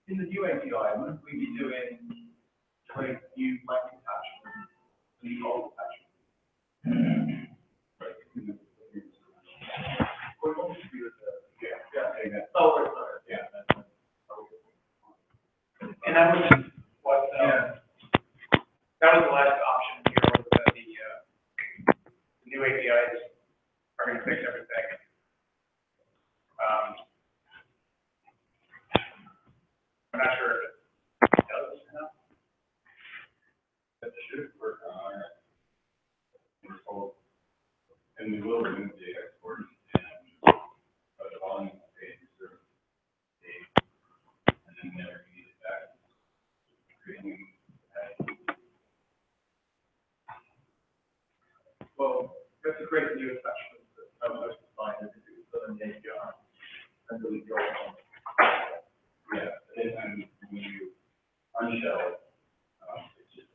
In the new API, wouldn't we be doing create new blank attachments, the old attachments? What do we do with the, oh, right, sorry, yeah. And that was what, that was the last option here, was that the new APIs are going to fix everything. I'm not sure if it does now. That should work on it. We're told, and we will remove the export and the volume of page reserve date, and then never need it back. Well, we have to create a new attachment that's most defined as it is on the API, and then we go on. Yeah, and then when you unshell it, it's just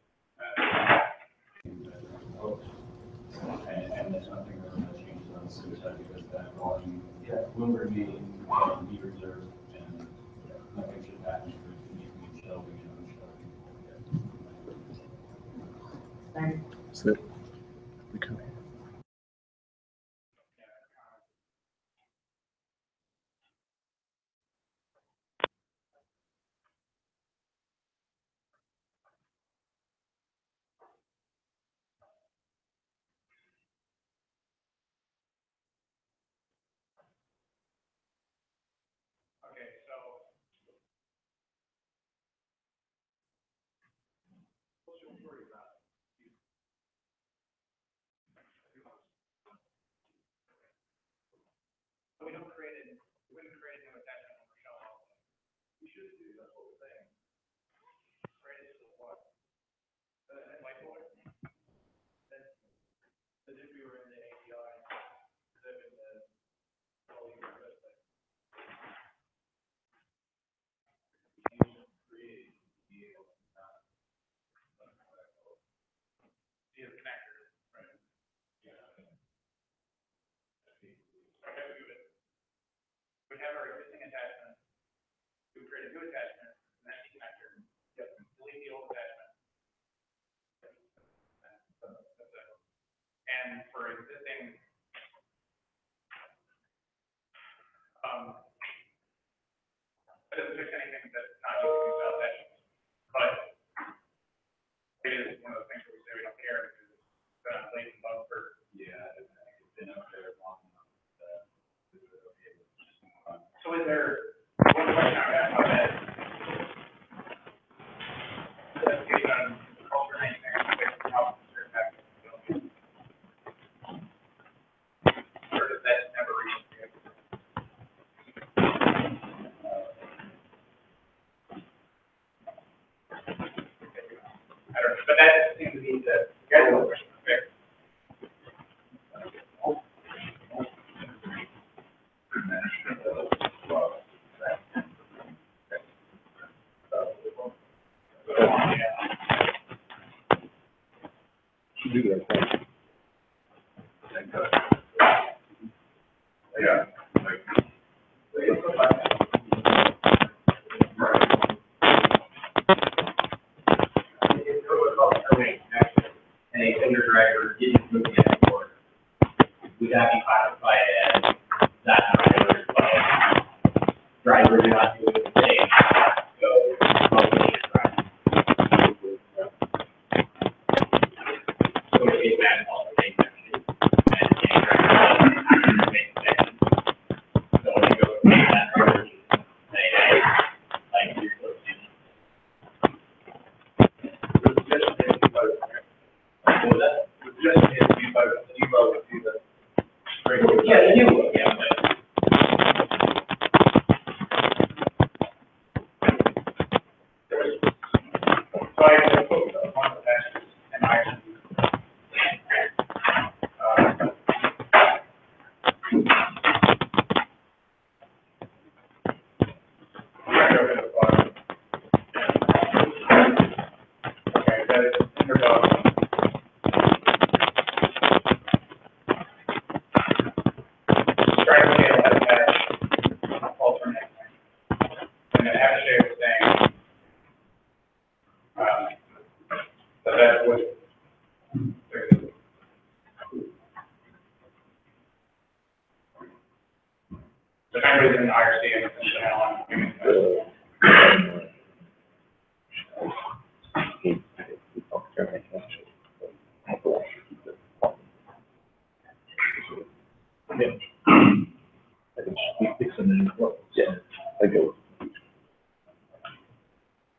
and there's nothing really that changes on the suicide because that volume will remain be reserved and nothing should happen for it to need to be shelled and unshelled. So, okay. Okay, so what's your worry about? We don't create it. We wouldn't create a new attachment when we're showing all of them. We should do, that's what we're saying. Create it to what? Whiteboard? As if we were in the API, as if in the volume of it. You should create the See the connector, right? yeah. Okay, we would have our existing attachment. We would create a new attachment, an empty connector. Yep. Delete the old attachment. That's it. And for existing, it doesn't fix anything that's not using these attachments. But it is one of those things where we say we don't care because it's been on late and bug for. Yeah, it's been up there long enough that we would okay with just move on. So is there one question I have about that? Based on culture and anything, how certain packets or does that never reach? I don't know, but that seems to be the general question. Okay. Should do that. Yeah. And a cinder driver didn't move the export, would that be classified as that driver, but driver did not do it the same, so mostly it's driver. So it's bad also make section, and any driver make section. So when you go to that driver, say, hey, like you're supposed to. Just you vote to the yeah, the new one, yeah. So I have put one of the attachments and I can right over the bottom. Okay, that is in the bottom. Try to look at that alternate. Abhishek was saying, that would, the members in the IRC and the channel on I can fix them in close. Yeah, I go.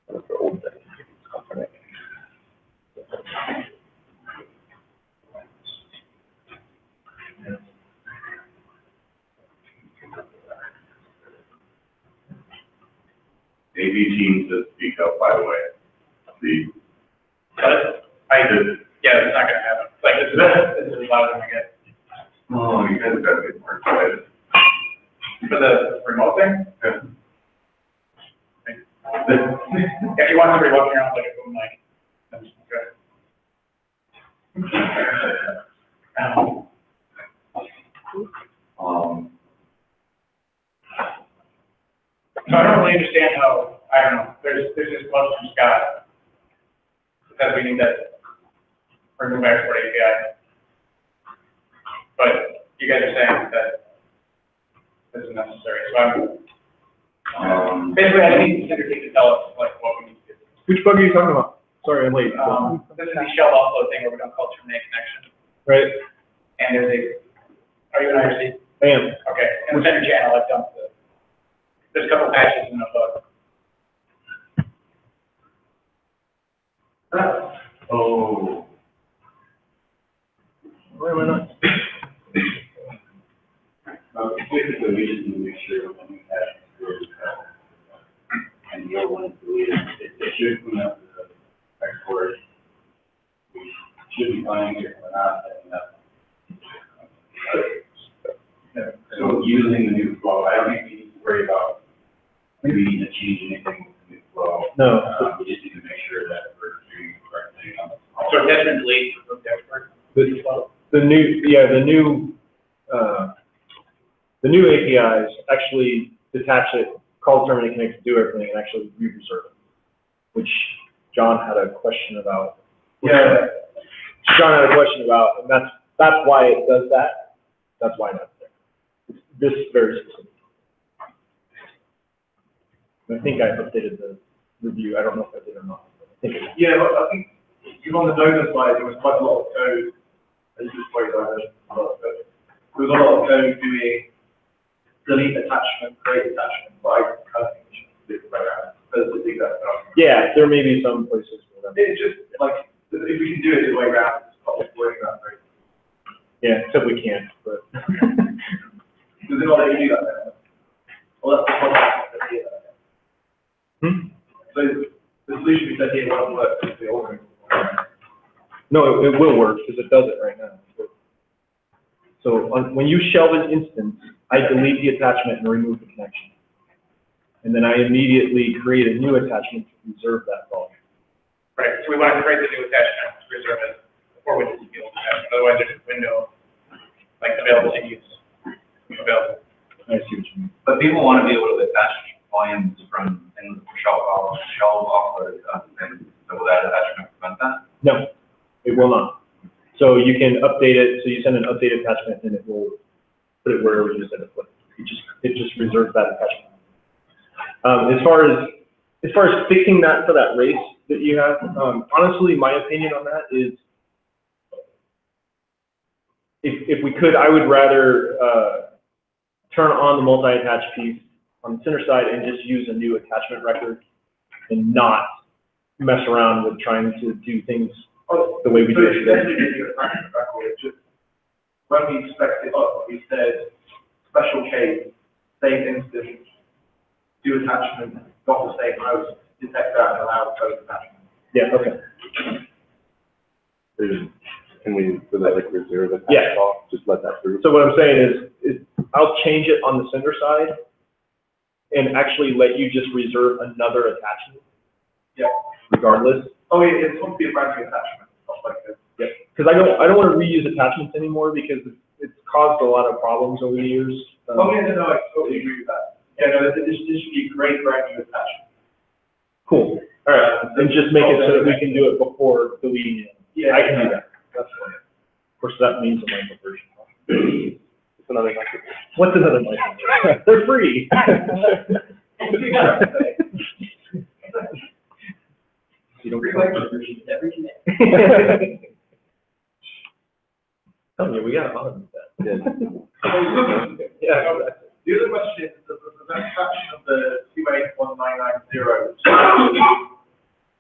That's the old thing. AV teams that speak up, by the way. Yeah, it's not gonna happen. Like, this is louder than I get. Oh, you guys got to get more excited. For the remote thing? Yeah. If you want somebody walking around with like a boom mic, that's good. So I don't really understand how, I don't know, there's this quote from Scott, that we need to remove export API. But you guys are saying that this is necessary, so I'm, basically I need the Cinder team to tell us like what we need to do. Which bug are you talking about? Sorry, I'm late. This is the shell offload thing where we don't call terminate connection. Right. And there's are you an IRC? I am. Okay, in the Cinder channel, I've dumped there's a couple patches in the bug. Oh. Why am I not? Basically, we just need to make sure when we have and the other one is deleted, it should clean up the export. We should be finding it, we're not setting up. So using the new flow, I don't think we need to worry about maybe need to change anything with the new flow. No. We just need to make sure that we're doing the correct thing on the. So attachment delete, remove the export. The new APIs actually detach it, call terminate connect, do everything, and actually re-reserve it, which John had a question about. Yeah. John had a question about, and that's why it does that. That's why that's there. It's this very specific. I think I updated the review. I don't know if I did or not. I think it did. Yeah, but I think even on the donor side, there was quite a lot of code. This is quite diverse. There was a lot of code doing delete attachment, create attachment, but I kind of think we should do it around. Yeah, there may be some places where that. It's just like, if we can do it the way around, it's not just worrying about it. Yeah, except we can't, but. Does it not let you do that then? Well, that's the problem. So the solution we said here won't work if the old one. No, it will work because it does it right now. So when you shelve an instance, I delete the attachment and remove the connection. And then I immediately create a new attachment to reserve that volume. Right, so we want to create the new attachment, reserve it before we just use the attachment. Otherwise, there's a window like available to use. Available. I see what you mean. But people want to be able to attach volumes from things shelf offload, and so will that attachment prevent that? No, it will not. So you can update it. So you send an updated attachment, and it will put it wherever you said to put it. It just reserves that attachment. As far as fixing that for that race that you have, honestly, my opinion on that is, if we could, I would rather turn on the multi-attach piece on the center side and just use a new attachment record and not mess around with trying to do things the way we do it today. When we spec it up, we said special case, save instance, do attachment, got the same host, detect that and allow both attachments. Yeah, okay. Can we, for that, like, reserve it? Yeah. Just let that through? So what I'm saying is I'll change it on the sender side and actually let you just reserve another attachment. Yeah. Regardless. Oh, yeah, it's supposed to be a brand new attachment, stuff like this. Yeah. Because I don't want to reuse attachments anymore because it's caused a lot of problems over the years. Oh, yeah, no, I totally agree with that. Yeah, no, this should be a great brand new attachment. Cool. All right, then just make it so that we can do it before deleting it. Yeah. I can do that. That's fine. Of course, that means a micro version. It's another micro. What's another micro? They're free. You don't Free get micro version every day. Tell you, we gotta automate that. Yeah. Yeah, exactly. The other question is, the attachment of the 281990,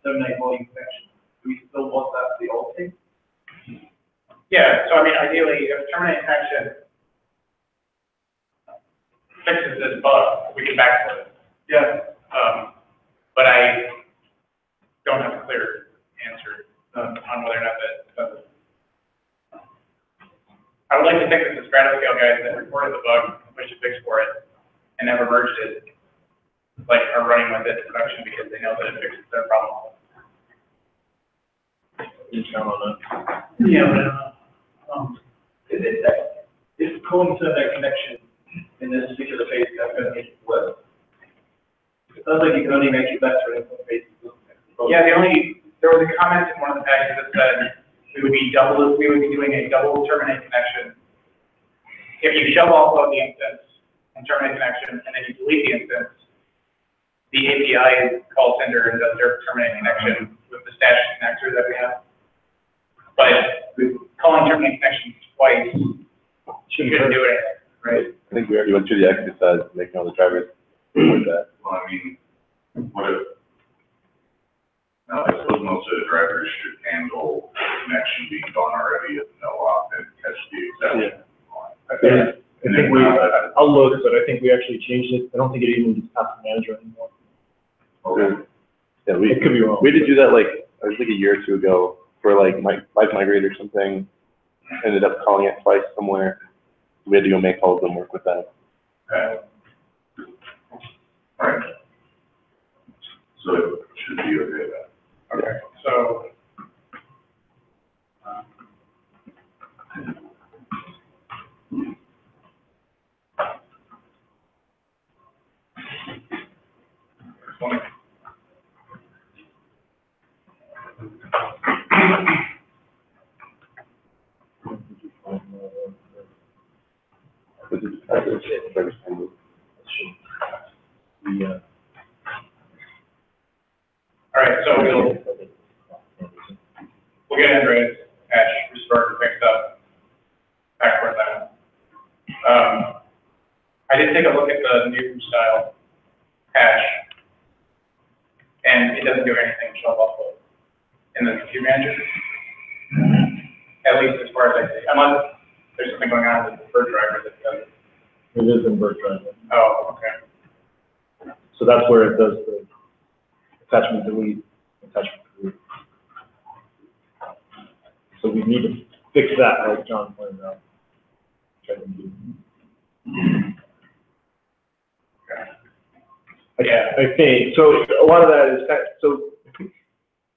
terminate volume connection, do we still want that to be old thing? Yeah, so I mean, ideally, if terminate connection fixes this bug, we can backport it. Yeah. But I don't have a clear answer on whether or not that does it. I would like to think that the Stratoscale guys that reported the bug, pushed a fix for it, and never merged it, like, are running with it in production because they know that it fixes their problem. You count on that. Yeah, Is calling terminate connection in this particular case going to make it worse? It sounds like you can only make it better in some cases, doesn't it? yeah, there was a comment in one of the packages that said we would be doing a double terminate connection. If you shell offload the instance and terminate connection, and then you delete the instance, the API calls cinder and does their terminate connection with the stash connector that we have. But calling terminate connection twice shouldn't do it, right? I think we already went through the exercise of making all the drivers with that. Well, I mean, what if, I suppose most of the drivers should handle connection being done already if no op and catch the exception. Yeah. I think I'll look, but I think we actually changed it. I don't think it even gets past the manager anymore. Okay. Yeah, It could be wrong. we did do that like, I was like a year or two ago for like Live Migrate or something. Ended up calling it twice somewhere. We had to go make all of them work with that. Okay. All right. So it should be okay then. Okay, so. This is drivers handle. All right, so we'll get Android patch restored and fixed up. Backward that one. I did take a look at the new style patch, and it doesn't do anything to shell offload in the computer manager. At least as far as I see, unless there's something going on with the bird driver that does it. It is in bird driver. Oh, okay. So that's where it does the attachment delete, attachment delete. So we need to fix that, like John pointed out. Try to do. Yeah. I think, so a lot of that is, so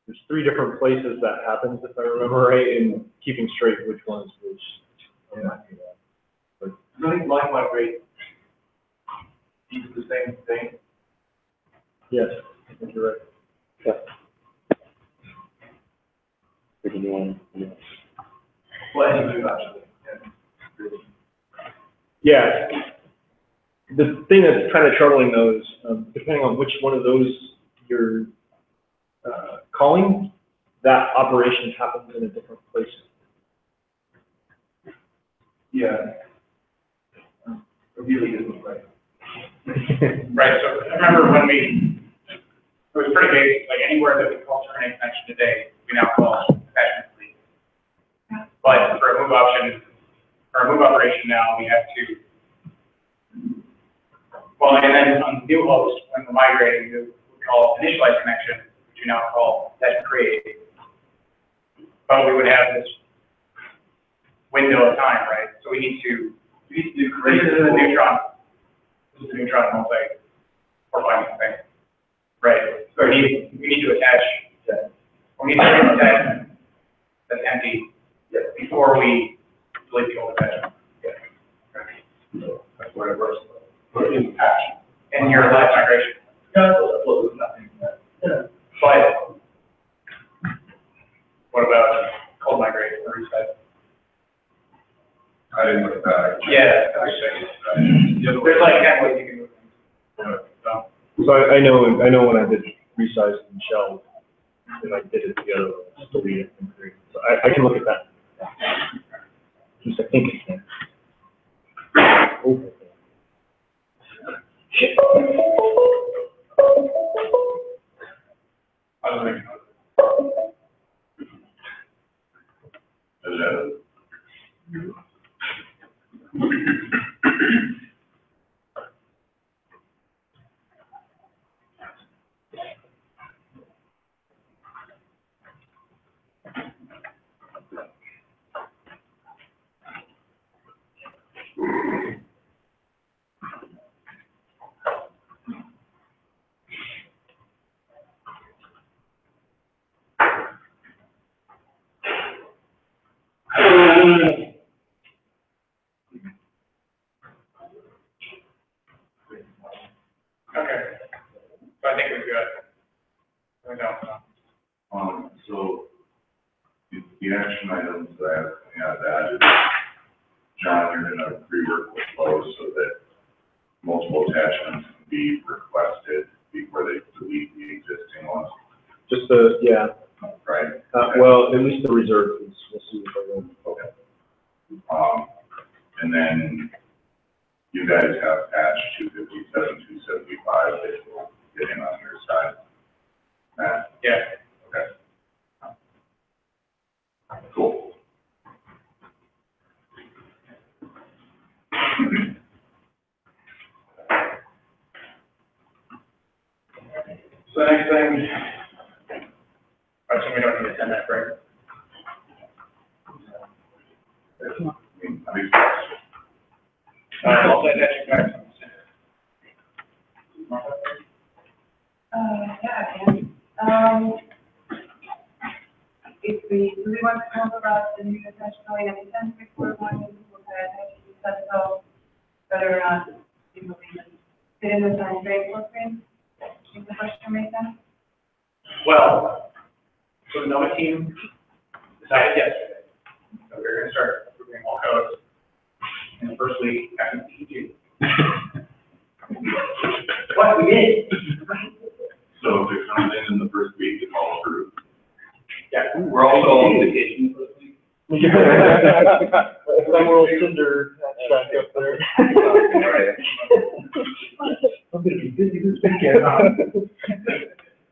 there's 3 different places that happens, if I remember right, in keeping straight which one is which. I'm not doing that. But I think Live Migrate is the same thing. yes, I think you're right. Yeah. We can do one. Yeah. Well, any move actually. Yeah. The thing that's kind of troubling though is, depending on which one of those you're calling, that operation happens in a different place. Yeah. It really isn't right. Right, so I remember when it was pretty basic, like anywhere that we call terminate connection today, we now call attachment delete. But for a move option, or a move operation now, we have to, well, and then on the new host, when we're migrating, we call initialize connection, which we now call attachment create. But we would have this window of time, right? So we need to do create. This is a neutron. This is a neutron multi or binding thing. Right. So we need to attach, we need to create an attachment that's empty before we delete the old attachment. That's what it works. And migration. Yeah, I thought there was nothing there. Yeah. But what about cold migration or resize? I didn't look at that. Yeah. There's like 10 ways you can move things. So I know when I did resize and shell, and I did it the other way, delete it and create. So I can look at that. Just I think it's there. Oh. Shit. I don't think. Is that? Okay. So I think we're good. We don't know. So the action items that I have added, John, you're gonna rework with those so that multiple attachments can be requested before they delete the existing ones, Just the, yeah, right? well, at least the reserve piece, we'll see if I will. Okay. And then you guys have patch 257, 275 that will get in on your side. Matt? Yeah. Okay. Cool. So next thing, I assume we don't need to send that, right? I'll send that you back. Yeah, and, if we really want to talk about the new international and before one, we'll have to so whether or not it will be fit in the time frame footprint. Is the question make sense? Well, so the NOMA team decided yesterday that we're gonna start approving all codes in the first week after PTG. What we did. So if it comes in the first week, it's all approved. Yeah. We're also on vacation for this week. Emerald Cinder track up there. I'm gonna be busy this weekend.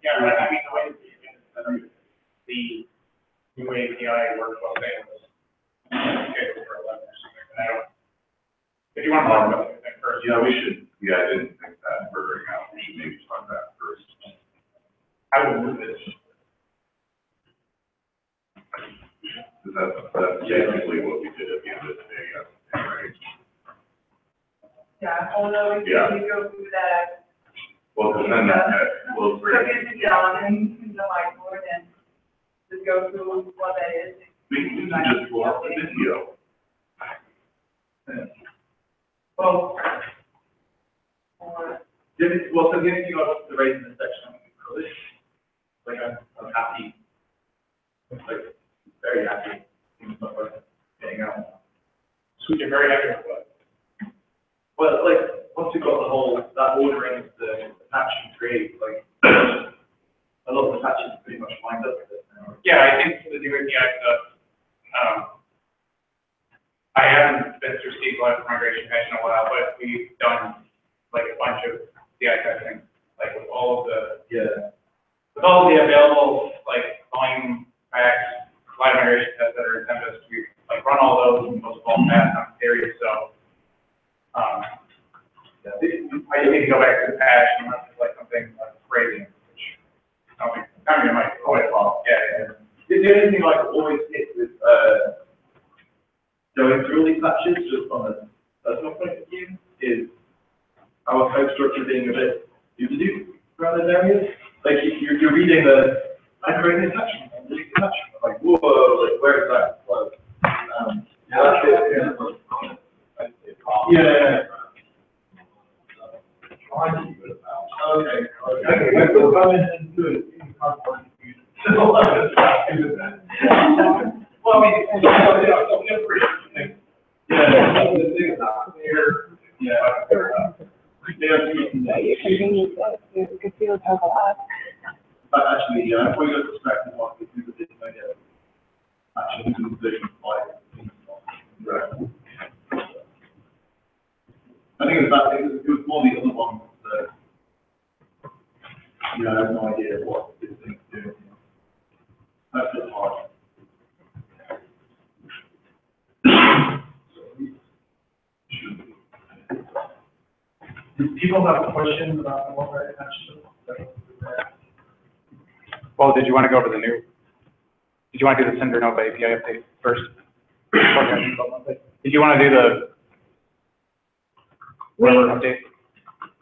Yeah, right. I mean, the way the new API workflow thing was scheduled for 11 or something, and I don't, if you want to talk about it first. Yeah, we should, I didn't think that for right now, we should maybe talk that first. I will move this. That's basically what we did at the end of the day, right? Yeah, although we Yeah. go through that, Well, because then that will put bring, it down and the whiteboard and just go through what that is. we can just pull up the video. Well, Or, so the only thing I wanted to raise in this section, like, I'm happy, like, very happy, things not worth getting out. Sweet, you're very happy with what? Well, like, once you've got the whole, that ordering, the patch and create, like, a lot of the patches are pretty much lined up with it now. Yeah, I think for the new API stuff, I haven't been through SQL migration patch in a while, but we've done like a bunch of CI testing, like with all of the, with all of the available, like, volume packs, live migration tests that are in Tempest, we like run all those and those all pass on theory, so, I just need to go back to the patch unless it's like something like crazy, which, I mean, it might go well, yeah. The only thing I always hit with, going through all these patches, just on a personal point of view, is our code structure being a bit doo-doo around those areas. Like, you're reading I'm creating attachment, I'm reading attachment, I'm like, whoa, like, where is that? Like, yeah. Okay. I still come in and do it. So, well, I mean, the thing is not here. Yeah. You can bring it up, you can feel it have a lot. But actually, yeah, if we go to perspective, what we do with it, I guess. Actually, do the vision like. Right. I think it was more the other one that, you know, I have no idea what this thing's doing. That's just hard. Do people have questions about the one right now? Well, did you want to go over the new, did you want to do the Cinder Nova API update first? Did you want to do the whatever update?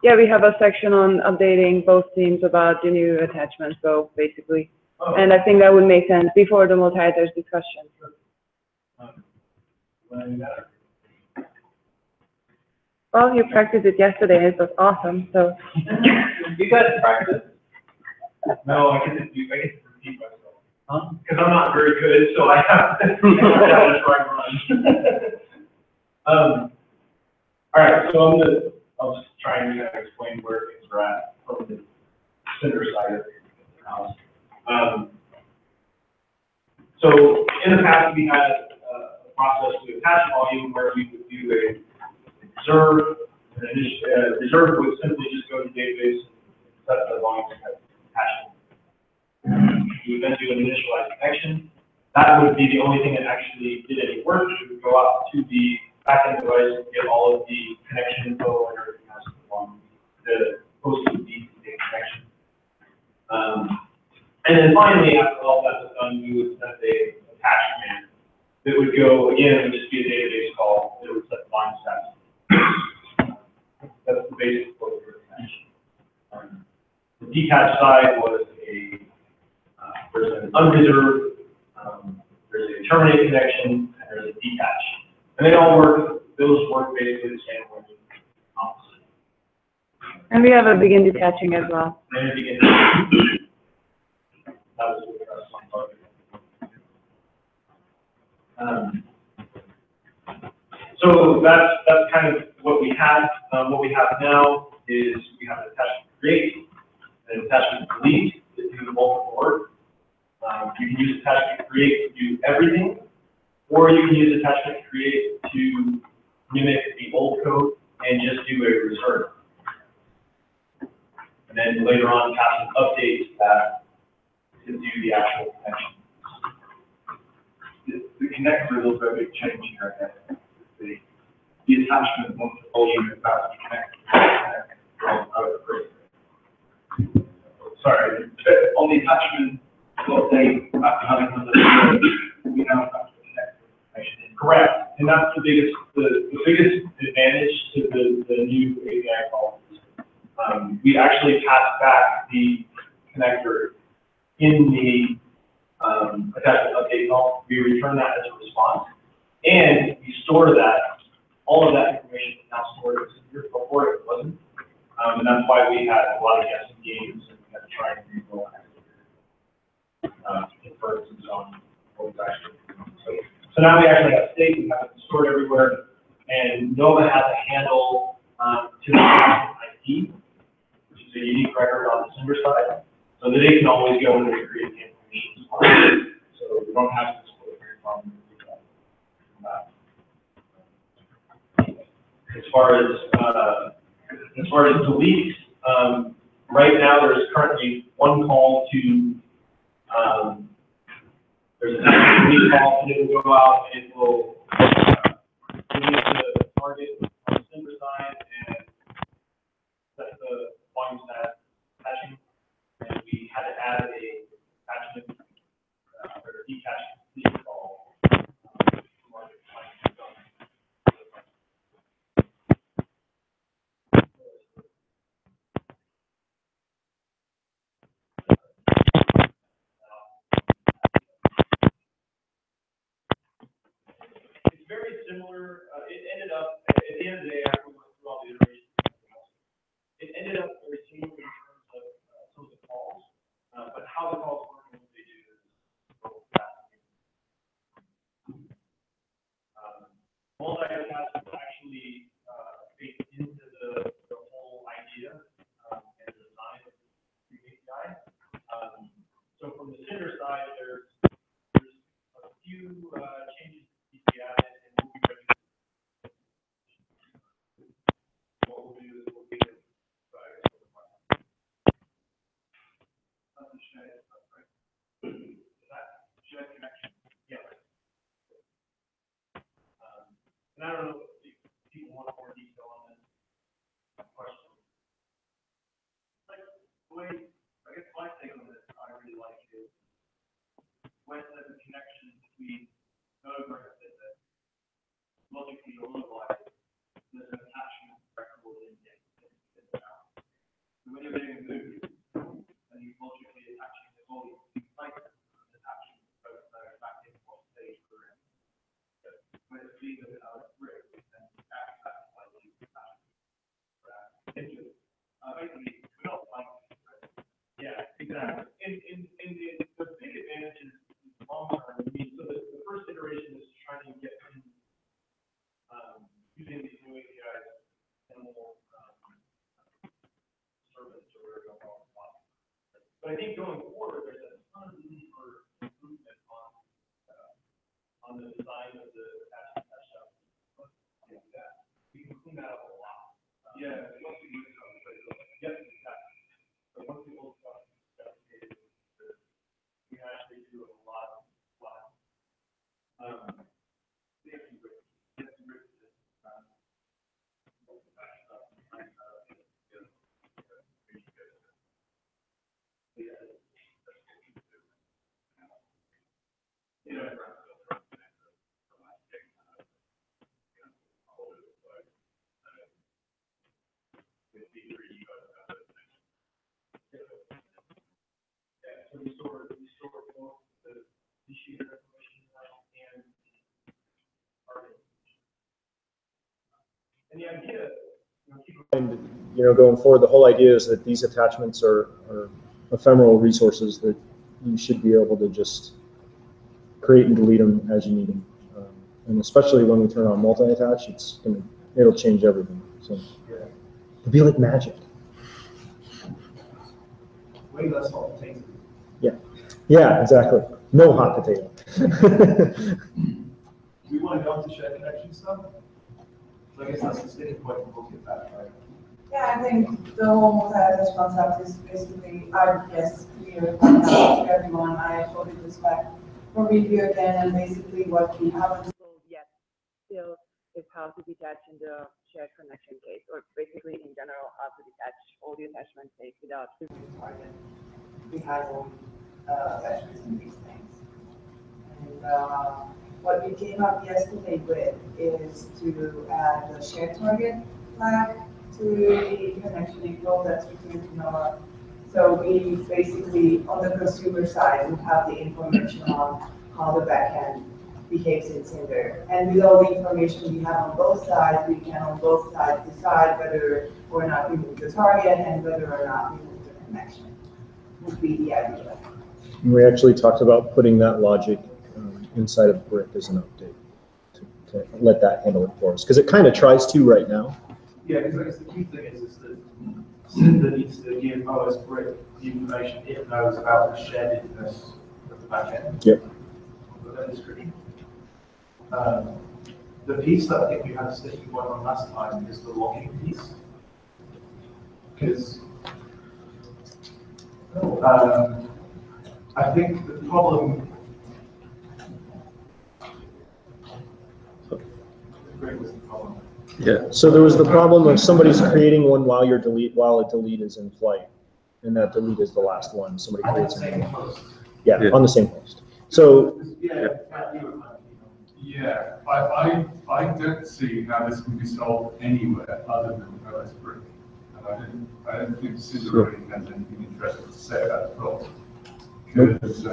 Yeah, we have a section on updating both teams about the new attachments, so basically. And I think that would make sense before the multi-items discussion. Well, you practiced it yesterday, it was awesome, so. You guys practice? No, I get to repeat myself. Huh? Because I'm not very good, so I have to try and run. All right, so I'll just try and explain where things are at from the Cinder side of the house. So in the past, we had a process to attach volume where we would do a reserve. Reserve would simply just go to the database and set the volume attachment. We would then do an initialized connection. That would be the only thing that actually did any work. We would go out to the backend device and get all of the connection info and everything else on the hosted connection. And then finally, after all that was done, we would send a attach command that would go, again, it would just be a database call that would set the volume status. That's the basic flow of the connection. The detached side was there's an unreserved, there's a terminate connection, and there's a detach. And they all work, those work basically the same way. And we have a begin detaching as well. And begin detaching. That was what so that's kind of what we had. What we have now is we have an attachment create and an attachment delete that do multiple work. You can use attachment create to do everything, or you can use attachment create to mimic the old code and just do a reserve. And then later on, attachment updates that to do the actual connection. The connector is also a big change here, I guess. The attachment wants the volume is about to connect from other places. Sorry, on the attachment update, after having done the we now have to connect information in. Correct, and that's the biggest advantage to the new API call. We actually pass back the connector in the attachment update call. We return that as a response, and we store that. All of that information is now stored. Before it wasn't, and that's why we had a lot of guessing games and we had to try and rebuild inference and so on. What was actually so now we actually have state. We have it stored everywhere, and Nova has a handle to the attachment ID, which is a unique record on the Cinder side, so that it can always go and recreate the information. So we don't have to split very problem with that. As far as deletes, right now there's currently one call to there's an delete call, and it will go out and it will delete the target on the Cinder side and set the volume status attaching. And we had to add a attachment or detachment delete call. It's very similar. It ended up, at the end of the day, after we went through all the iterations, it ended up receiving So from the Cinder side, there's a few changes that need to be added, and we'll be ready. What we'll do is we'll get it. Shed connection. Yeah. And I don't know if people want more detail on this question. Like, the way, I guess my take on this, I really like is when there's a connection between node records that logically or otherwise, there's an attachment record in it. So when you're getting a move, and you logically attaching the volume, you like attaching both those back in one stage for it. When it's being a bit out of grip, then that's like you attach. Basically, we're not like, yeah, exactly. And the big advantage is long term. I mean, so the first iteration is trying to get in, using these new APIs, minimal service or whatever you want to call it. But I think going forward, there's a ton of room for improvement on the design of the attachment stuff. Yeah, we can clean that up a lot. Yeah, once we do something. Yep, exactly. So once we hold stuff, we actually do a lot. We have some great, so we store both the issue information and target. And the idea, going forward, the whole idea is that these attachments are ephemeral resources that you should be able to just create and delete them as you need them. And especially when we turn on multi-attach, it'll change everything. So it'll be like magic. Way less hot potato. Yeah, exactly. No hot potato. We want to go into shared connection stuff. So I guess that's the sticking point for looking at that, right? Yeah, I think the whole multi-attach concept is basically, I guess, clear to everyone. I quoted this back for review again, and basically what we haven't solved yet still is how to detach in the shared connection case, or basically in general how to detach all the attachment case without target. We have all attachments in these things. And what we came up yesterday with is to add the shared target flag to the connection info that's returned to NOAA. So we basically, on the consumer side, we have the information on how the backend behaves in Cinder. And with all the information we have on both sides, we can on both sides decide whether or not we move the target and whether or not we move the connection. Would be the idea. We actually talked about putting that logic inside of Brick as an update to let that handle it for us, because it kind of tries to right now. Yeah, because I guess the key thing is that Cinder needs to give OS Brick the information it knows about the sharedness of the backend. Yep. But that is tricky. The piece that I think we had a sticking point on last time is the logging piece. Because I think the problem. Great was the problem. Yeah. So there was the problem of somebody's creating one while a delete is in flight, and that delete is the last one. Somebody creates On the same host. Yeah, on the same host. So Yeah, I don't see how this can be solved anywhere other than OS Brick. And I don't think Cinder really has anything interesting to say about the problem. Because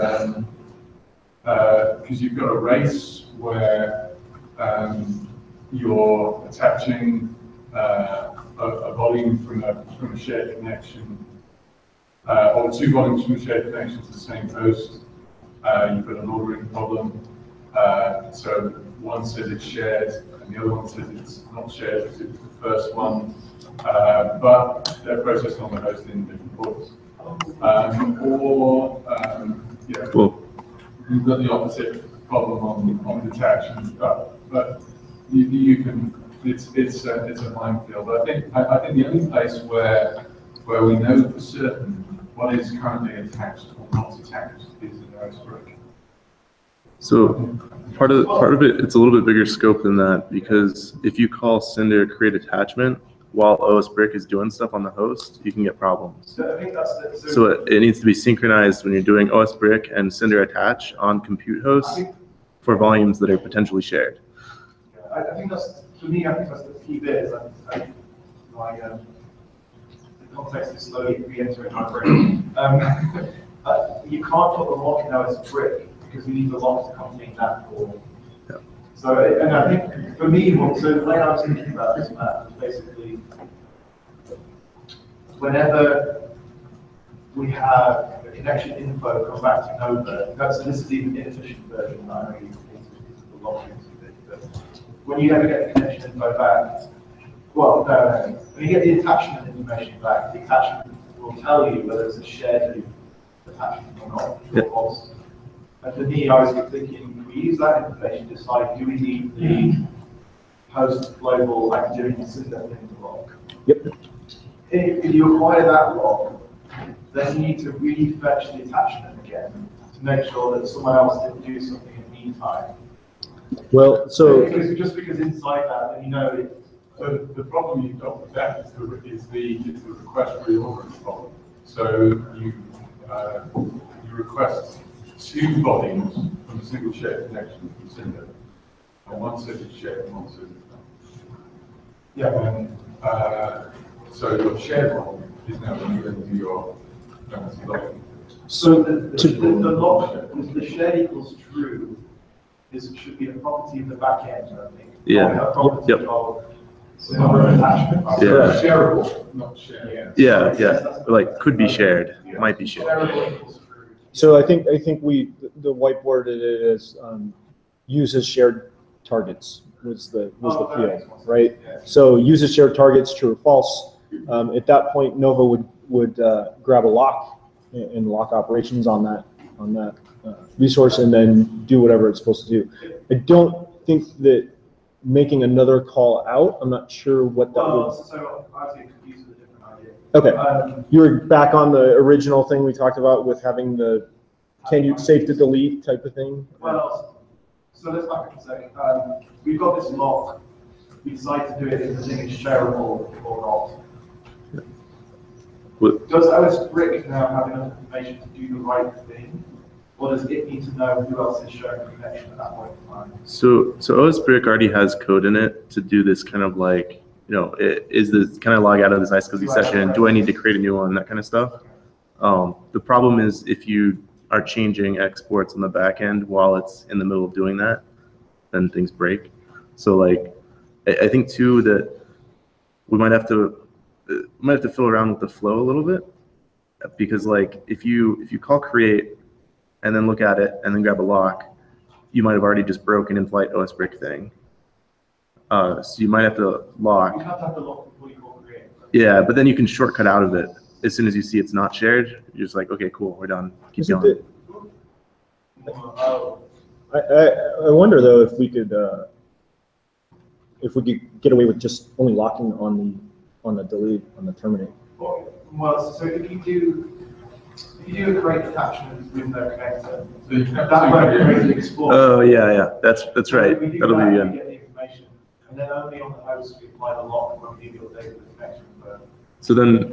you've got a race where you're attaching a volume from a shared connection, or two volumes from a shared connection to the same host. You've got an ordering problem. So one says it's shared, and the other one says it's not shared because it was the first one, but they're processed on the host in different ports. Yeah, Cool. you've got the opposite problem on detach and stuff, but you can, it's a minefield. I think the only place where we know for certain what is currently attached or not attached is in OSBrick. So part of it, it's a little bit bigger scope than that, because if you call Cinder create attachment while OSBrick is doing stuff on the host, you can get problems. So I think that's the, So it needs to be synchronized when you're doing OSBrick and Cinder attach on compute hosts for volumes that are potentially shared. I think that's, for me, I think that's the key bit, is that the context is slowly re-entering my brain. You can't put the lock in OSBrick because you need the lock to contain that for. Yeah. So, and I think for me, so the way I was thinking about this map was basically whenever we have a connection info come back to Nova, this is the inefficient version, I know you the lock into it, but when you ever get the connection info back, well, no, when you get the attachment information back, the attachment will tell you whether it's a shared attachment or not, or false. And for me, I was thinking, we use that information to decide, do we need the host global activity Cinder thing to lock? Yep. If you acquire that lock, then you need to re-fetch the attachment again to make sure that someone else didn't do something in the meantime. Well, so Just because inside that, then you know it. So the problem you've got with that is the request reordering problem. So you request two volumes from a single shared connection from Cinder, and one says it's shared and one says it's not. Yeah. And so your shared one is now going to into your fancy volume. So the lock, the shared equals true, should be a property of the back end, I think. Yeah. Not a property Yep. of another attachment. Yeah. Shareable, not shared. Yeah. Like could be shared, might be shared. Shareable equals true. So I think the whiteboarded it as uses shared targets was the field, right? Yeah. So uses shared targets, true or false. At that point, Nova would grab a lock and lock operations on that resource and then do whatever it's supposed to do. I don't think that making another call out, I'm not sure what that would. So I was getting confused with a different idea. Okay, you're back on the original thing we talked about with having the safe to delete type of thing? Well, so let's back up a second. We've got this lock. We decide to do it if the thing is shareable or not. Does OSBrick now have enough information to do the right thing? Or does it need to know who else is showing the connection at that point in time? So OSBrick already has code in it to do this kind of like, is this, can I log out of this iSCSI session? Do I need to create a new one? That kind of stuff. The problem is if you are changing exports on the back end while it's in the middle of doing that, then things break. So like, I think too that we might have to fill around with the flow a little bit, because like if you call create and then look at it and then grab a lock, you might have already just broken in-flight OSBrick thing. So you might have to lock. You have to have the lock before you call create. Yeah, but then you can shortcut out of it. As soon as you see it's not shared, you're just like, okay, cool, we're done. Keep going. I wonder though if we could get away with just only locking on the delete, on the terminate. Well, so if you do a create attachment with no connector, So you can have that two might create variables. the explorer. Oh yeah, that's right. We do That'll that, be we good. get the information, and then only on the host we apply the lock when we give your data the connection.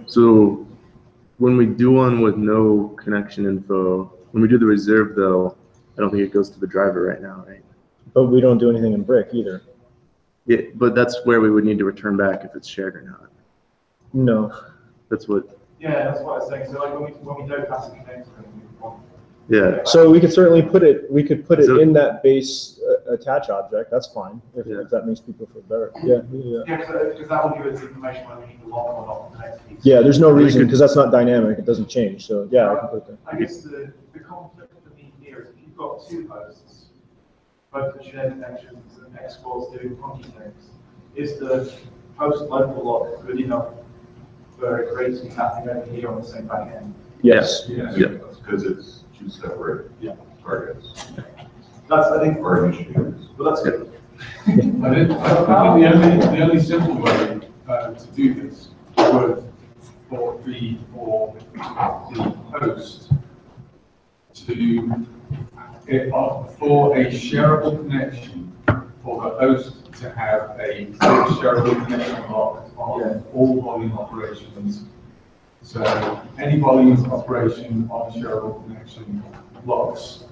So when we do one with no connection info, when we do the reserve though, I don't think it goes to the driver right now, right? But we don't do anything in brick either. Yeah, but that's where we would need to return back if it's shared or not. No. That's what. Yeah, that's what I was saying. So like when we don't pass a connector, we want. Yeah. So we could certainly put it So- in that base attach object. That's fine if that makes people feel better. Yeah. Yeah, because that will give us information when we need to lock or not the next piece. Yeah, there's no reason because that's not dynamic. It doesn't change. So yeah, I can put that. I guess the conflict for me here is if you've got two hosts, both the shared connections and exports doing funky things. Is the host local lock good enough for a query to be happening over here on the same back end? Yes. Yeah. Because it's two separate targets. That's, I think, Or initiatives. well, that's good. I think the only simple way to do this would for the host to, for a shareable connection, for the host to have a shareable connection lock on all volume operations. So any volume operation on shareable connection locks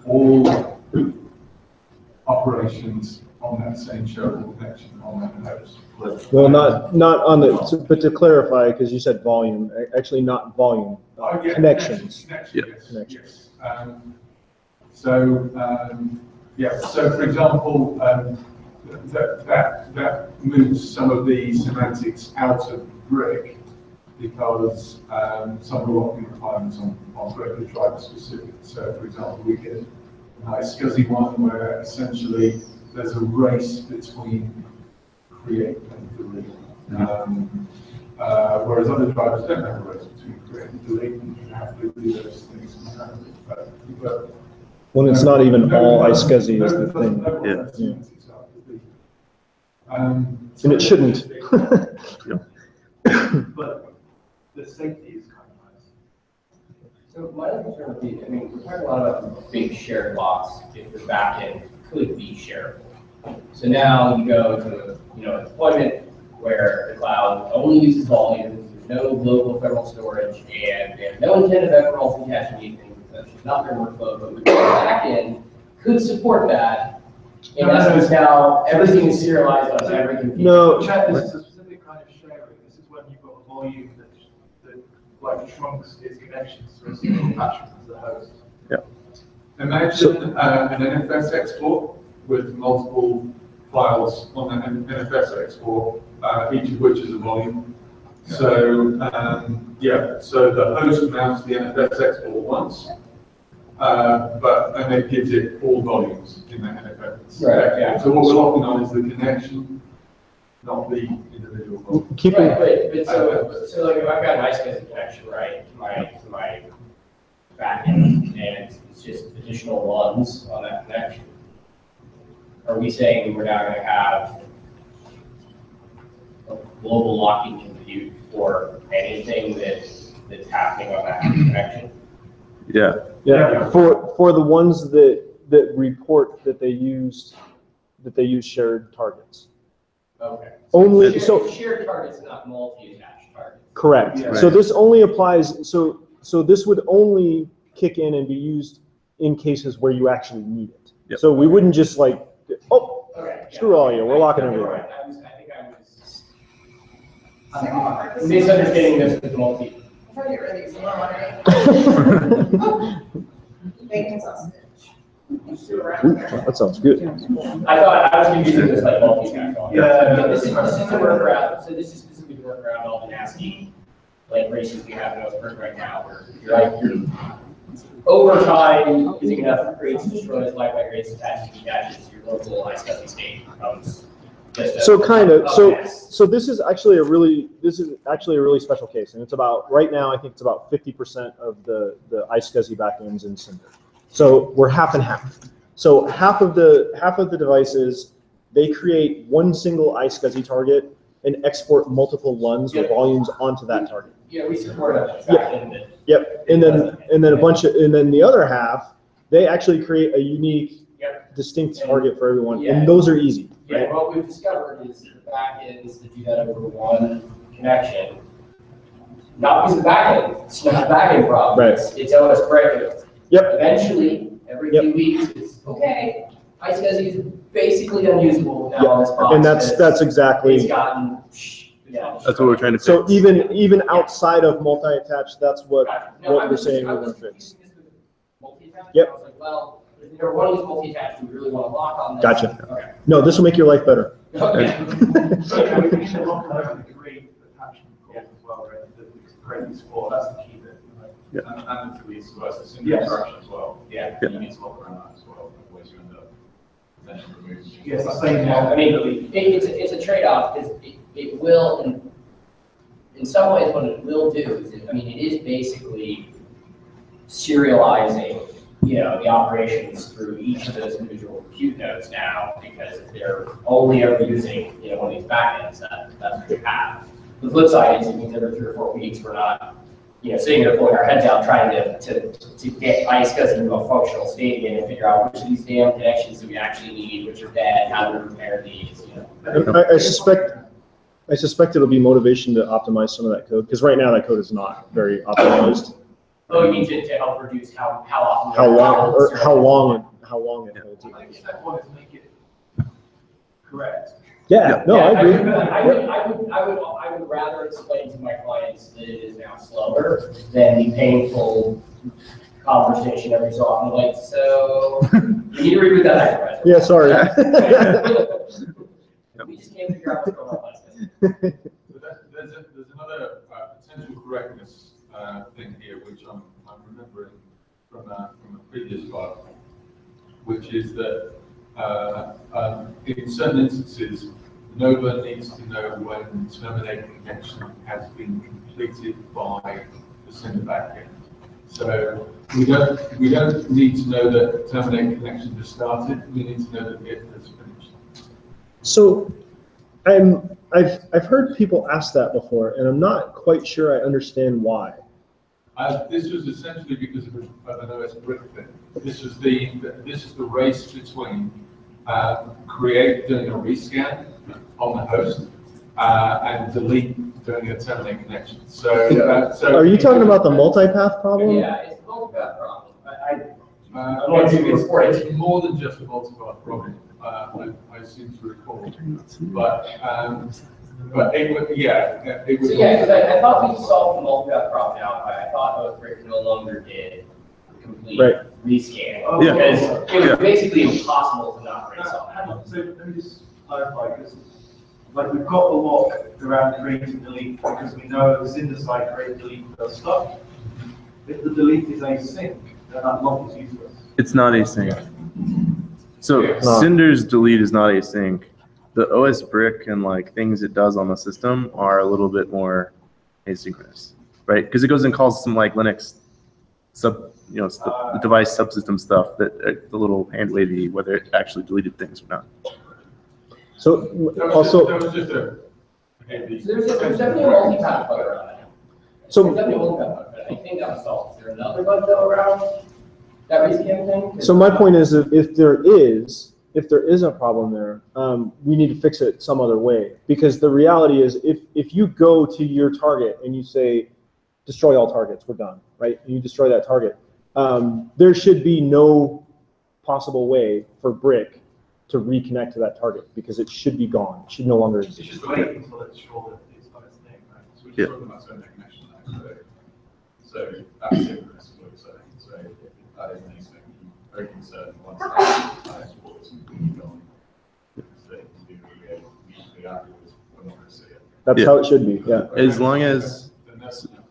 all operations on that same shareable connection on that host. Well, not on the, but to clarify, because you said volume, actually not volume, connections. Yes. So for example, that moves some of the semantics out of brick because some of the locking requirements on brick are driver specific. So for example, we get a nice SCSI one where essentially there's a race between create and delete. Whereas other drivers don't have a race between create and delete, and you have to do those things concurrently. But When it's not even all iSCSI is the thing. And it shouldn't. But the safety is kind of nice. So my other concern would be, I mean, we're talking a lot about big shared blocks if the backend could be shareable. So now you go to a deployment where the cloud only uses volume, there's no local federal storage, and they have no intent of ever multi-caching anything because that's not their workload, but the backend could support that. In essence, now everything is serialized on every computer. No. Chat, this is a specific kind of sharing. This is when you've got a volume that like trunks its connections to a single attachment as the host. Yeah. Imagine an NFS export with multiple files on an NFS export, each of which is a volume. So so the host mounts the NFS export once, and it gives it all volumes in that NFS. Right. Yeah. So what we're locking on is the connection, not the individual volume. Right, but so like if I've got an iSCSI connection, right, to my backend, and it's just additional ones on that connection. Are we saying we're now going to have a global locking compute for anything that's happening on that connection? Yeah. For the ones that report that they use shared targets. Okay. Only shared targets, not multi-attached targets. Correct. Yeah. So this only applies. So this would only kick in and be used in cases where you actually need it. Yep. So we wouldn't just like, Okay. screw all you, we're locking everything. Right. I think I was misunderstanding this with multi. I thought you were ready to bacon sausage. That sounds good. I thought I was confusing this like multi-attached. This is a workaround. So this is specifically to work around all the nasty like races we have in Open right now, where you're over time using enough creates destroys, like rates attaches, detaches, your local iSCSI state becomes just a, So kind of, mess. so this is actually a really special case, and it's about, right now, I think it's about 50% of the iSCSI backends in Cinder. So we're half and half. So half of the devices, they create one single iSCSI target and export multiple LUNs or volumes onto that target. Yeah, we support a backend. Yep. And then the other half, they actually create a unique, distinct target for everyone, and those are easy. Yeah, what we've discovered is the backends that do that over one connection. Not because of the backend, it's not a backend problem. Right. It's OS breaking. Yep. Eventually, every few weeks, it's okay. iSCSI is basically unusable now on this box. And that's exactly. It's gotten, That's what we're trying to fix. So even outside of multi-attached, that's what we're saying we want to fix. Yep. I was like, well, if you're one of these multi-attached, we really want to lock on this. Gotcha. Okay. No, this will make your life better. Okay. We should lock on the great attachment call as well, right? The great explore, that's the key bit, right? Yeah. And the release versus in the instruction as well. Yeah. You need to look around that as well, otherwise you end up then remove. Yes, the same Yeah, I mean, it's a trade-off, because it will, in some ways, what it will do is, I mean, it is basically serializing, the operations through each of those individual compute nodes now, because if they're only ever using, one of these backends, that's what you have. The flip side is, it means every 3 or 4 weeks, we're not, sitting there pulling our heads out, trying to get ISCAs into a functional state again and figure out which of these damn connections do we actually need, which are bad, how do we repair these, I suspect it'll be motivation to optimize some of that code, because right now that code is not very optimized. Oh, you mean to help reduce how often? How long it holds. I think step one is make it correct. Yeah, no, I agree. I would rather explain to my clients that it is now slower than the painful conversation every so often, like, so, you need to reboot that enterprise. Yeah, sorry. We just can't figure out what's going on. There's another potential correctness thing here, which I'm remembering from a previous file, which is that in certain instances, Nova needs to know when terminate connection has been completed by the cinder backend. So we don't need to know that terminate connection has started. We need to know that it has finished. So I've heard people ask that before, and I'm not quite sure I understand why. This was essentially because of an OS brick thing. This is the race between doing a rescan on the host and delete doing a terminate connection. So, Are you talking about the multipath problem? Yeah, it's a multipath problem. It's more than just a multipath problem. I seem to recall, but it would, it would. So yeah, because I thought we solved the multipath problem now, but I thought OSBrick no longer did complete rescan. Oh, because it was basically impossible to not create something. So let me just clarify, because like we've got the lock around create and delete because we know cinder side create and delete does stuff. If the delete is async, then that lock is useless. It's not async. So Cinder's delete is not async. The OS brick and like things it does on the system are a little bit more asynchronous, right? Because it goes and calls some like Linux the device subsystem stuff that the little hand wavy, whether it actually deleted things or not. So There's definitely a multipath bug around that. So There's definitely a multipath bug, but I think that was solved. Is there another bug though around that rescan thing? So my point is that if there is a problem there, we need to fix it some other way. Because the reality is, if you go to your target and you say, destroy all targets, we're done, right? And you destroy that target, there should be no possible way for Brick to reconnect to that target because it should be gone. It should no longer exist. It's just wait until it's sure that it's on its name, right? So we're just talking about terminate connection now. So that's synchronous is what you're saying. So that is an async. Very concerned once that is what's going on. So you do immediately afterwards, we're not going to see it. That's how it should be, yeah. As long as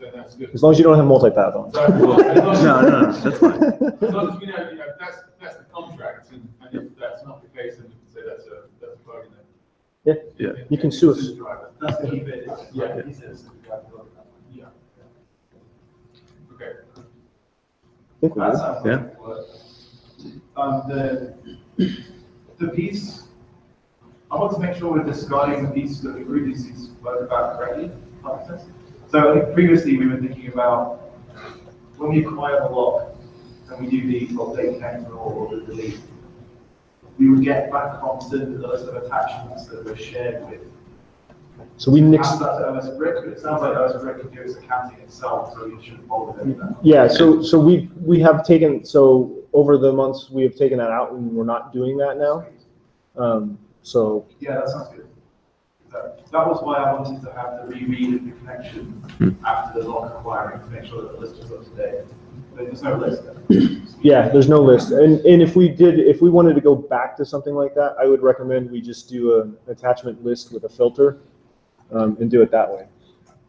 Then that's good. As long as you don't have multipath on. no, that's fine. As long as we know, that's the contract, and if that's not the case, then we can say that's a bug in it. Yeah. You can sue us. That's the key bit. Yeah. He says, Yeah. Okay. I think we that do. sounds Yeah. like it works. The piece, I want to make sure we're discarding the piece that we previously spoke about correctly. Like this. So I think previously we were thinking about when we acquire the lock and we do the update connector or the delete, we would get back constant the list of attachments that were shared with. So we nixed. That to OS Brick, but it sounds like OS Brick can do its accounting itself, so you shouldn't bother with that. Yeah, so we have taken, so over the months, we have taken that out and we're not doing that now. So. Yeah, that sounds good. That was why I wanted to have the reread of the connection after the lock acquiring to make sure that the list was up to date. But there's no list there. Yeah, there's no list. And if we wanted to go back to something like that, I would recommend we just do an attachment list with a filter and do it that way.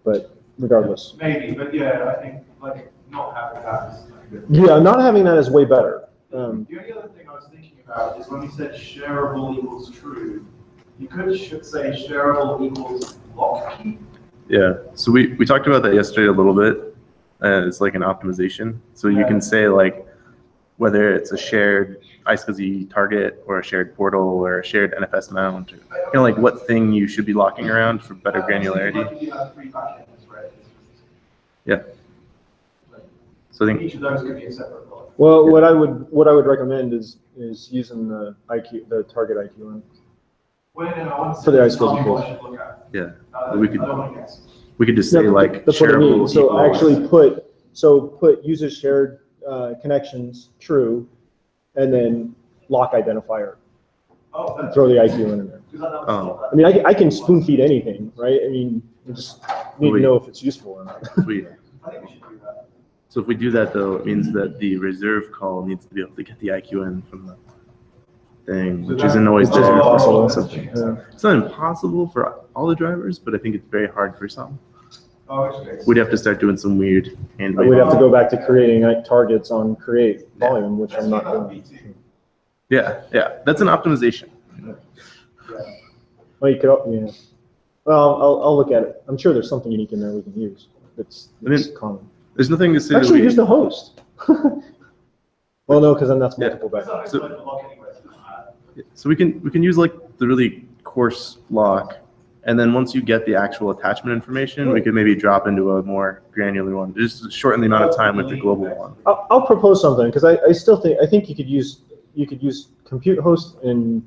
But regardless. Maybe, but yeah, I think like not having that is good. Yeah, not having that is way better. The only other thing I was thinking about is when we said shareable equals true, you should say shareable equals lock key. Yeah, so we talked about that yesterday a little bit. It's like an optimization. So you can say like whether it's a shared iSCSI target or a shared portal or a shared NFS mount, like what thing you should be locking around for better granularity. Yeah. So I think each of those could be a separate block. Well, what I would recommend is using the target IQN. For the iSCSI code. Yeah, we could just say like that's what I mean. shareable So equals- actually put user shared connections true, and then lock identifier. And throw the IQN in there. I mean, I can spoon feed anything, right? I mean, you just need to know if it's useful or not. Sweet. So if we do that though, it means that the reserve call needs to be able to get the IQN from the thing, which isn't always It's just there. impossible. It's not impossible for all the drivers, but I think it's very hard for some. We'd have to start doing some weird hand We'd have to go back to creating targets on create volume, which I'm not doing. Yeah, that's an optimization. Well, you could, yeah. Well, I'll look at it. I'm sure there's something unique in there we can use. It's common. There's nothing to say. Actually, use the host. Well, no, because then that's multiple back. So we can use like the really coarse lock, and then once you get the actual attachment information, we could maybe drop into a more granular one, just shorten the amount of time with the global one. I'll propose something because I think you could use compute host and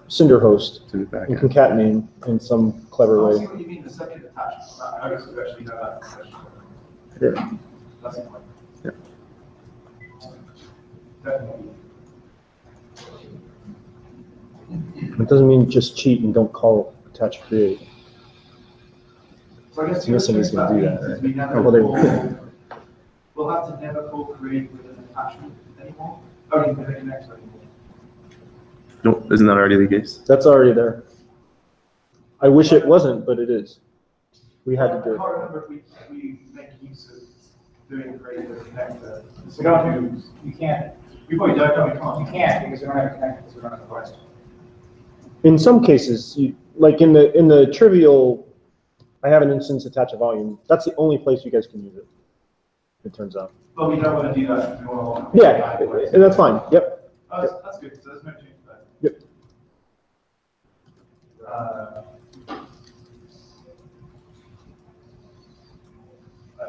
cinder host and concatenate in some clever way. What do you mean the second attachment? I guess we actually know that question. Yeah. That's the point. Yeah. Definitely. It doesn't mean just cheat and don't call attach create. So I guess Missing is going to do that, right? We'll have to never call create with an attachment anymore. Only with a connector anymore. No, isn't that already the case? That's already there. I wish it wasn't, but it is. We had to do I it. can't remember if we make use of doing create with a connector. We don't, you can't, We probably don't, no, we can't. you can't because we don't have a connector, because we don't have a question. In some cases, like in the trivial, I have an instance attach a volume. That's the only place you guys can use it. It turns out. But we don't want to do that. We want to Yeah, and that's fine. Yep. That's good. So there's no change there. Yep.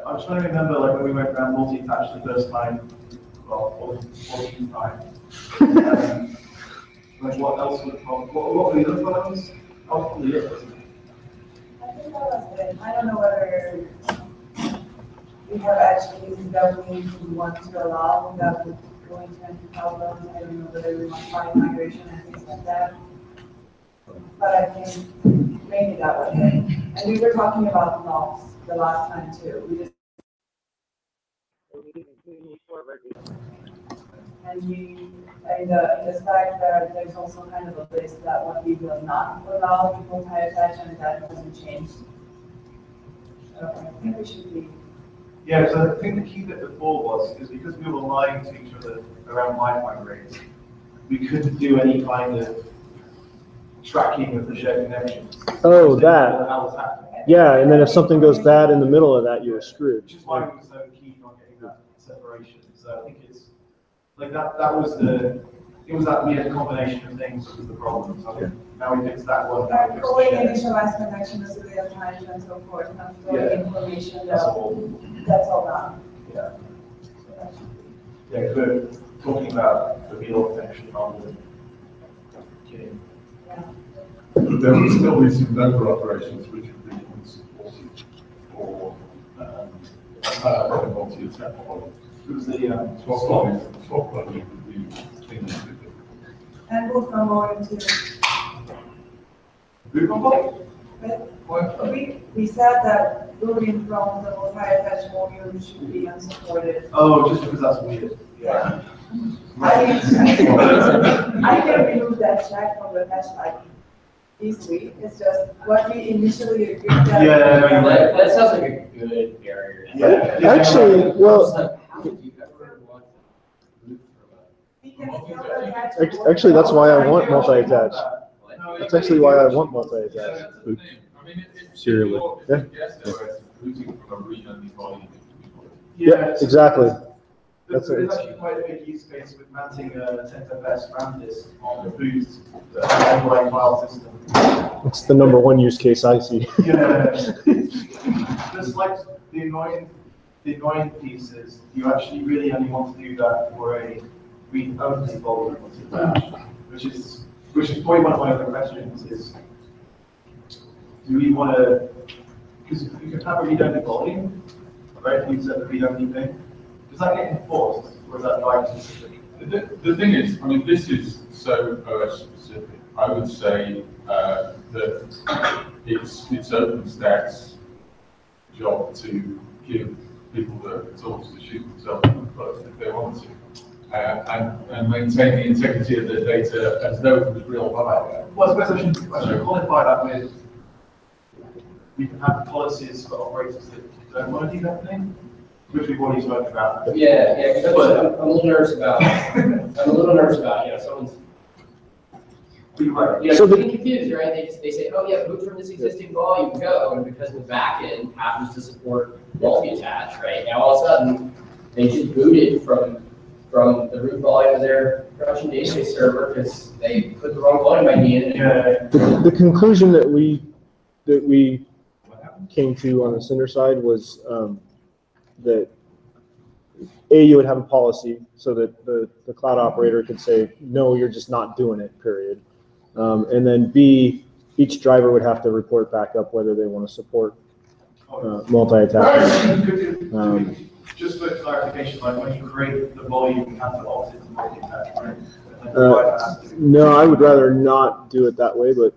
I'm trying to remember, like when we went around multi-attach the first time, well, 14 times. Like what else would come? What were the other ones? Oh, probably it. I think that was it. I don't know whether we have actually used that we want to allow without going to any problems. I don't know whether we want file migration and things like that. But I think maybe that was it. And we were talking about logs the last time too. We just and in the spec there's also kind of a list that what we will not allow with multi-attach, and that hasn't changed. So I think we should be. Yeah, so I think the key bit before is because we were lying to each other around Wi-Fi rates, we couldn't do any kind of tracking of the shared connections. Oh, that. How was happening. Yeah, and then if something goes bad in the middle of that, you're screwed. Which is why we were so keen on getting that separation. So I think it's like that was that weird combination of things that was the problem. So I think now we fixed that one. now we fixed the Calling shared. initialized connections to the attach and so forth, not throwing Yeah. information That's that, all. that's all done. Yeah. Yeah, we're talking about the real connection rather than kidding. But there would still be some local operations which would be unsupported for multi-attack volumes. Who's the, Swap volume would be things to do. And move from modem to, we said that moving from the multi-attach volume should be unsupported. Oh, just because that's weird. Yeah. I can remove that check from the hash like easily. It's just what we initially agreed that. Yeah, That sounds like a good barrier. Yeah. Actually, well, How would you ever want to move from Actually, that's why I want multi-attach. That's actually why I want multi-attach. I mean, Serial. Yeah. Booting from a read-only volume. Yeah, exactly. There's That's it. actually quite a big use case with mounting a 10FS RAM disk on the boot underlying file system. It's the #1 use case I see. Yeah, just like the annoying piece is you actually really only want to do that for a read-only volume, which is probably one of my other questions is, do we want to, because you can have a read-only volume, right? You said the read-only thing. Does that get enforced, or is that like specific? The thing is, I mean, this is so OS specific. I would say that it's OpenStack's job to give people the tools to shoot themselves in the foot if they want to, and maintain the integrity of their data as though it was real value. Well, I suppose I should qualify that with, we can have policies for operators that don't want to do that thing, which we've already spoken about. Yeah, because I'm a little nervous about, someone's, So getting confused, right? They say, oh yeah, boot from this existing volume, go, and because the backend happens to support multi-attach, right? Now all of a sudden, they just booted from the root volume of their production database server because they put the wrong volume ID in. The conclusion that we came to on the Cinder side was that you would have a policy so that the cloud operator could say, no, you're just not doing it, period. And then B, each driver would have to report back up whether they want to support multi-attach. Just for clarification, like when you create the volume, you have to opt into multi-attach, right? No, I would rather not do it that way, but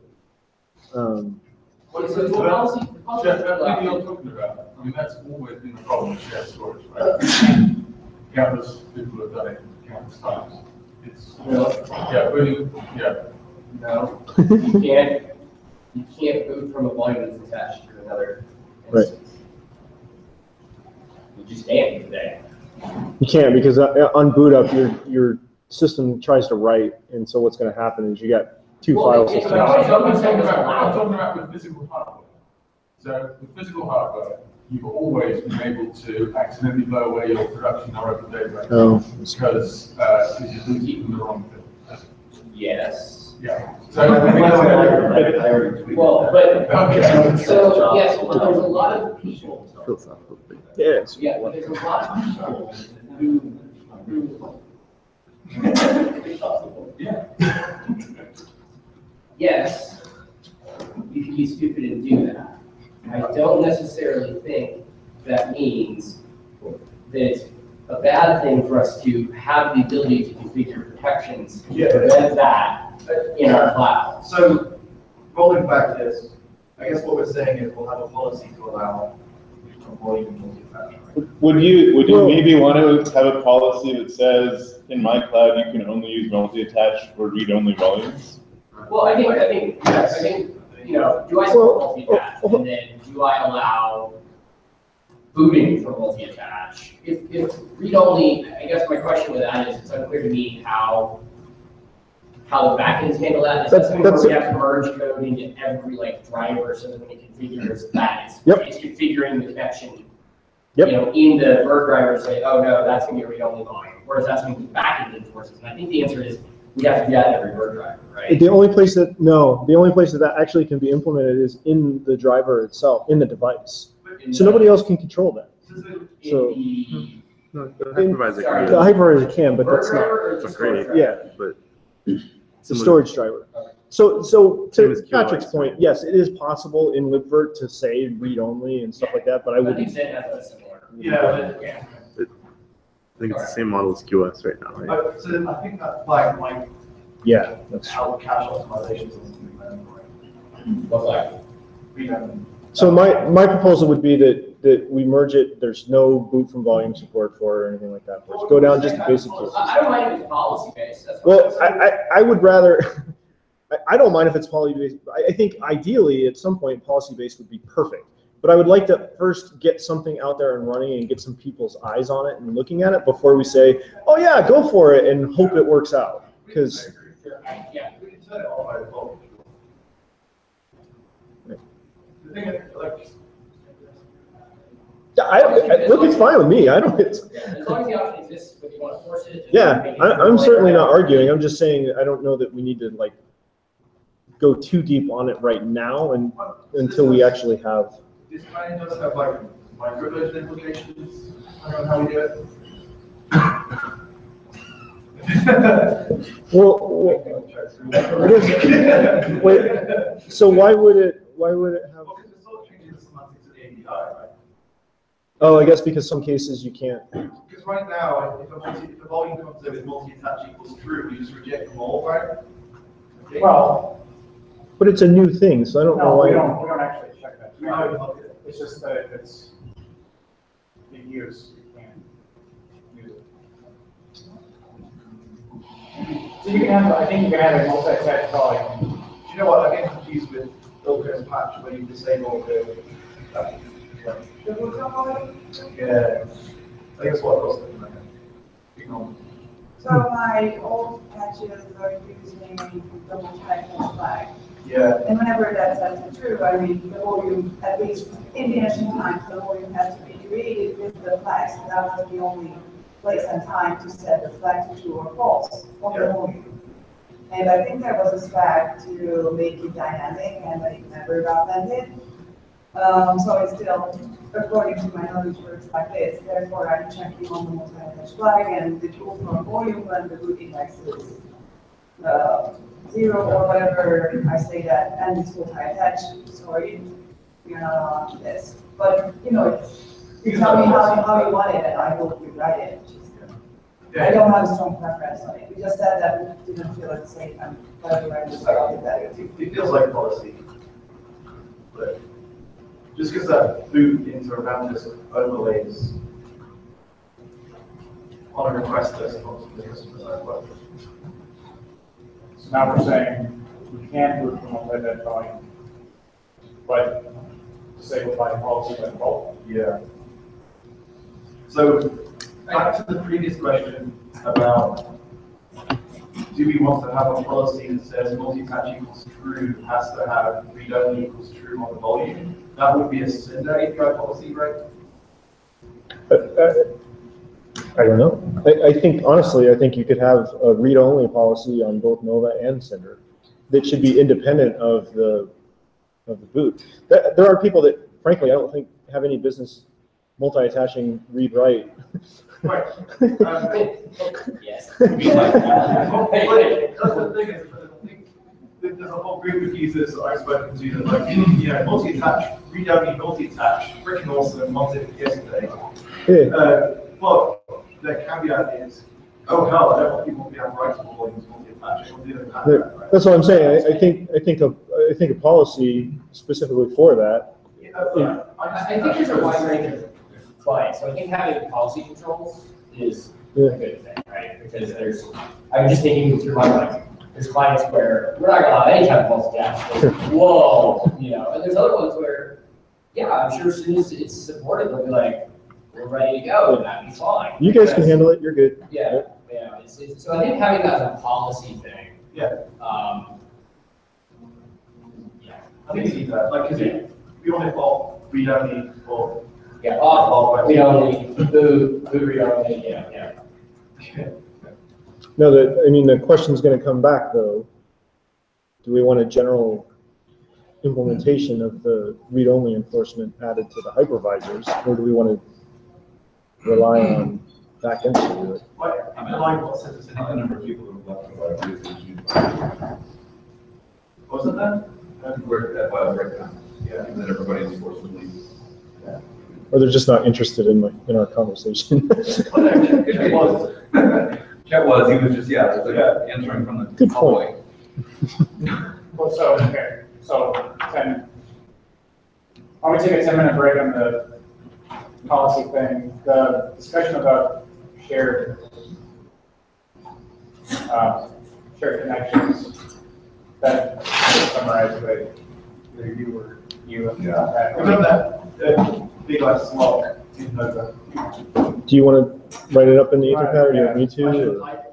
What is the policy? Jeff, that thing you're talking about, I mean, that's always been the problem with shared storage, right? Countless people have done it countless times. It's, yeah, really, yeah. No, you can't boot from a volume that's attached to another instance. You just can't today. you can't, because on boot up, your system tries to write, and so what's going to happen is you got two file systems. I'm talking about with physical hardware. So with physical hardware, you've always been able to accidentally blow away your production or open database. Oh. Because you're booting from the wrong thing. Yes. Yeah. Well, but, so, yes, there's a lot of people. Yes. Yeah, well, there's a lot of people who Yeah. yes, you can be stupid and do that. I don't necessarily think that means that it's a bad thing for us to have the ability to configure protections to prevent that in our cloud. So, rolling back this, I guess what we're saying is we'll have a policy to allow volume multi-attach. Would you maybe want to have a policy that says, in my cloud, you can only use multi-attach or read-only volumes? Well, I think, do I support multi-attach, and then do I allow booting for multi-attach? If read-only, I guess my question with that is, it's unclear to me how the backends handle that. Is that something where we have to merge code into every driver so that when it configures that, it's configuring the connection, in the bird driver, say, oh no, that's going to be a read-only volume, whereas that's something the backend enforces. And I think the answer is we have to do that in every bird driver, right? The only place that actually can be implemented is in the driver itself, in the device. So nobody else can control that. So Hypervisor. the hypervisor can, but that's not. Great. Yeah. But the storage driver. So to Patrick's point, yes, it is possible in libvirt to say read-only and stuff like that, but I wouldn't. Yeah. I think it's the same model as QoS right now, right? So I think that flag might that's help cache optimizations or something like that. What flag? Read-only. So my proposal would be that we merge it. There's no boot from volume support for it or anything like that. Let's go down just to basic. I don't mind if it's policy based. Well, I would rather. I don't mind if it's policy based. I think ideally at some point policy based would be perfect. But I would like to first get something out there and running and get some people's eyes on it and looking at it before we say, oh yeah, go for it and hope it works out. Because Yeah. We can turn it on by default. The thing is, like, look, it's fine with me. I don't. It's, Yeah, as long as the option exists, but you want to force it. yeah, I'm certainly not arguing. I'm just saying I don't know that we need to like go too deep on it right now and until we actually have. this kind does have like microversion implications, I don't know how we do it. Well, I guess, wait, so why would it have? Well, because it's sort of changing the semantics of the API, right? Oh, I guess because some cases you can't. Because right now, if a volume comes in with multi-attach equals true, we just reject them all, right? Okay. Well, But it's a new thing, so I don't know no, why. we don't actually check that. We don't even look at it. It's just that if it's in use, you can't use it. So you can have, I think you can have a multi-attach volume. Do you know what, I get confused with open patch where you disable the, yeah, I think that's what I was thinking, ignore. So my old patches are using double check and flag. Yeah, And whenever that's set to true, I mean, the volume, at least in the ancient times, the volume has to be created with the flags. So that was the only place and time to set the flag to true or false on the volume. And I think there was a spec to make it dynamic, and it never got landed. So it's still, according to my knowledge, works like this. Therefore, I'm checking on the multi-attach flag and the tool for volume when the root index is 0 or whatever. I say that, and it's multi-attach. Sorry, you're not on this. But you know, you tell me how you want it, and I will rewrite it. I don't have a strong preference on it. We just said that we didn't feel it safe, and whatever I just did that. it feels like policy. But just because that boot into a Randos overlays on a request list on the customer side web. So now we're saying we can move from multi-attach volume, but disable by policy by default. Yeah. So back to the previous question about do we want to have a policy that says multi-patch equals true has to have read-only equals true on the volume? That would be a Cinder API policy, right? I don't know. I think, honestly, I think you could have a read-only policy on both Nova and Cinder that should be independent of the boot. There are people that, frankly, I don't think have any business multi-attaching read-write. Right. Yes. That's the thing is, I think there's a whole group of users that I've spoken to that like, you know, multi-attach, read-only multi-attach, freaking awesome, wanted it yesterday. Yeah. But the caveat is, oh hell, I don't want people to be writable volumes multi-attach. That's what I'm saying. I think a policy specifically for that. I think there's a wide range of clients, so I think having policy controls is a good thing, right? Because I'm just thinking through my mind, there's clients where we're not gonna allow any type of multi-attach, like, whoa, you know, and there's other ones where, yeah, I'm sure as soon as it's supported, they'll be like, we're ready to go, and that'd be fine. You guys can handle it, you're good. Yeah, yeah, so I think having that as a policy thing. Yeah. Yeah. I think you need that, like, because we want it all read-only or. Yeah, we only, boot read only, yeah. No, the question's gonna come back though. Do we want a general implementation of the read-only enforcement added to the hypervisors, or do we want to rely on backend to do it? I like what says it's The number of people who left the web. Wasn't that? We're at breakdown. Yeah, and then everybody's forced to leave. Or they're just not interested in our conversation. Chet was, he was just, answering from the Good hallway. Well, so then, why don't we take a 10-minute break on the policy thing, the discussion about shared connections, that is summarized by you and We've done that. Big like slot in over. Do you want to write it up in the Etherpad, or do you want me to? Or?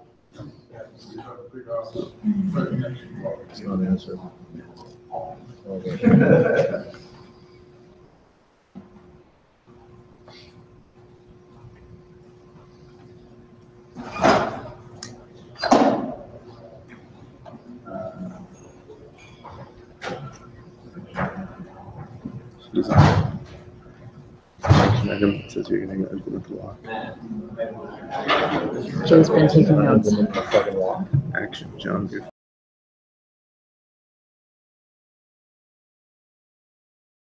It's not an answer. Okay. Action item says you're gonna implement the lock. Joe's been taking notes. Action, John, good.